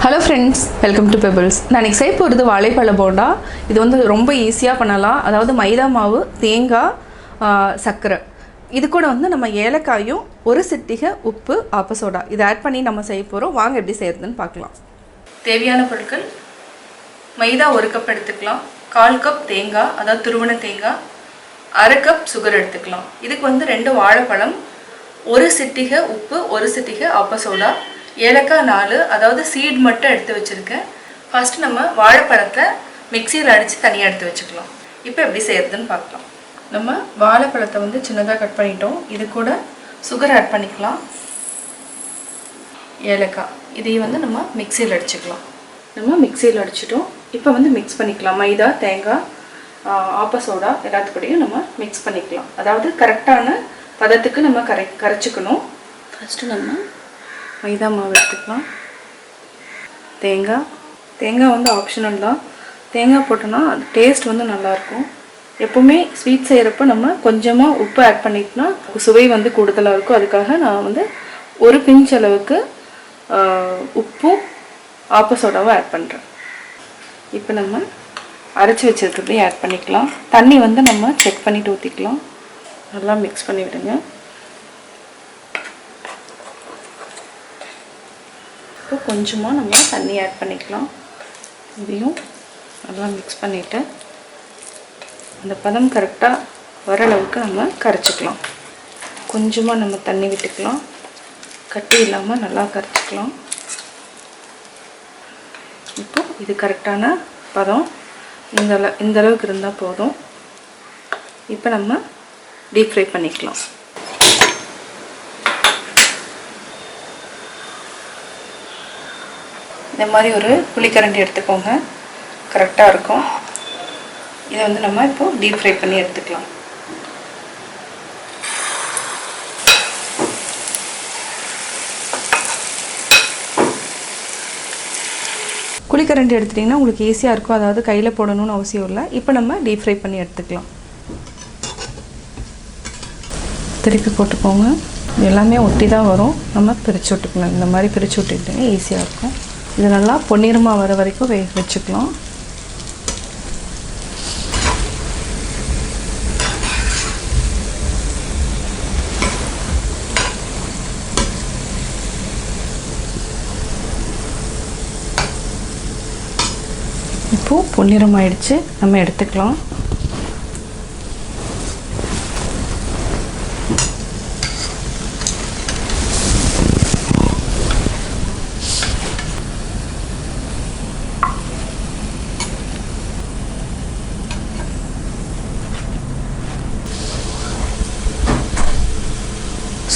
Hello friends, welcome to Pebbles. நான் இன்னைக்கு செய்ய போறது வாழைப்பழ போண்டா. இது வந்து ரொம்ப ஈஸியா பண்ணலாம். அதாவது மைதா மாவு, தேங்காய், சர்க்கரை. இது கூட வந்து நம்ம ஏலக்காயும், ஒரு சிட்டிகை உப்பு, ஆப்ப சோடா. இத ஆட் பண்ணி நம்ம செய்ய போறோம். வாங்க எப்படி செய்யறதுன்னு பார்க்கலாம். தேவையான பொருட்கள் மைதா 1 கப் எடுத்துக்கலாம். 1/4 கப் தேங்காய், அதாவது துருவன தேங்காய், 1/2 கப் சுகர் எடுத்துக்கலாம். இதுக்கு வந்து 2 வாழைப்பழம், ஒரு சிட்டிகை உப்பு, ஒரு சிட்டிகை ஆப்ப சோடா, ஏலக்காய் 4, அதாவது சீட் மட்டும் எடுத்து வச்சிருக்கேன். ஃபர்ஸ்ட் நம்ம வாழைப்பழத்தை மிக்ஸியில் அடித்து தனியாக எடுத்து வச்சுக்கலாம். இப்போ எப்படி செய்யறதுன்னு பார்க்கலாம். நம்ம வாழைப்பழத்தை வந்து சின்னதாக கட் பண்ணிட்டோம். இது கூட சுகர் ஆட் பண்ணிக்கலாம், ஏலக்காய் இதையும் வந்து நம்ம மிக்ஸியில் அடிச்சுக்கலாம். நம்ம மிக்ஸியில் அடிச்சிட்டோம். இப்போ வந்து மிக்ஸ் பண்ணிக்கலாம். மைதா, தேங்காய், ஆப்ப சோடா எல்லாத்துக்கூடையும் நம்ம மிக்ஸ் பண்ணிக்கலாம். அதாவது கரெக்டான பதத்துக்கு நம்ம கரைச்சிக்கணும். ஃபஸ்ட்டு நம்ம மைதா மாவு எடுத்துக்கலாம். தேங்காய் வந்து ஆப்ஷனல் தான். தேங்காய் போட்டோன்னா அது டேஸ்ட் வந்து நல்லாயிருக்கும். எப்போவுமே ஸ்வீட் செய்கிறப்ப நம்ம கொஞ்சமாக உப்பு ஆட் பண்ணிட்டோம்னா சுவை வந்து கூடுதலாக இருக்கும். அதுக்காக நான் வந்து ஒரு பிஞ்ச் அளவுக்கு உப்பும் ஆப்ப சோடாவும் ஆட் பண்ணுறேன். இப்போ நம்ம அரைச்சி வச்சுருக்கிறதையும் ஆட் பண்ணிக்கலாம். தண்ணி வந்து நம்ம செக் பண்ணிவிட்டு ஊற்றிக்கலாம். நல்லா மிக்ஸ் பண்ணி விடுங்க. இப்போ கொஞ்சமாக நம்ம தண்ணி ஆட் பண்ணிக்கலாம். இதையும் நல்லா மிக்ஸ் பண்ணிவிட்டு அந்த பதம் கரெக்டாக வர அளவுக்கு நம்ம கரைச்சிக்கலாம். கொஞ்சமாக நம்ம தண்ணி விட்டுக்கலாம். கட்டி இல்லாமல் நல்லா கரைச்சிக்கலாம். இப்போ இது கரெக்டான பதம். இந்த அளவுக்கு இருந்தால் போதும். இப்போ நம்ம டீப் ஃப்ரை பண்ணிக்கலாம். இந்த மாதிரி ஒரு புளிக்கரண்டி எடுத்துக்கோங்க, கரெக்டாக இருக்கும். இதை வந்து நம்ம இப்போது டீப் ஃப்ரை பண்ணி எடுத்துக்கலாம். குழிக்கரண்டி எடுத்துட்டிங்கன்னா உங்களுக்கு ஈஸியாக இருக்கும். அதாவது கையில் போடணும்னு அவசியம் இல்லை. இப்போ நம்ம டீப் ஃப்ரை பண்ணி எடுத்துக்கலாம். திருப்பி போட்டுக்கோங்க. எல்லாமே ஒட்டி தான் வரும். நம்ம பிரித்து விட்டுக்கணும். இந்த மாதிரி பிரித்து விட்டுக்கிட்டிங்கன்னா ஈஸியாக இருக்கும். இது நல்லா பொன்னிறமாக வர வரைக்கும் வச்சுக்கலாம். இப்போது பொன்னிறமாயிடுச்சு, நம்ம எடுத்துக்கலாம்.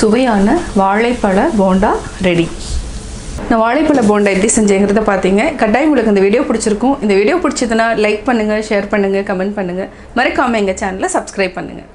சுவையான வாழைப்பழ போண்டா ரெடி. நான் வாழைப்பழ போண்டா எப்படி செஞ்சேங்கிறத பார்த்தீங்க. கட்டாயம் உங்களுக்கு இந்த வீடியோ பிடிச்சிருக்கும். இந்த வீடியோ பிடிச்சதுன்னா லைக் பண்ணுங்கள், ஷேர் பண்ணுங்கள், கமெண்ட் பண்ணுங்கள். மறக்காமல் எங்கள் சேனலை சப்ஸ்கிரைப் பண்ணுங்கள்.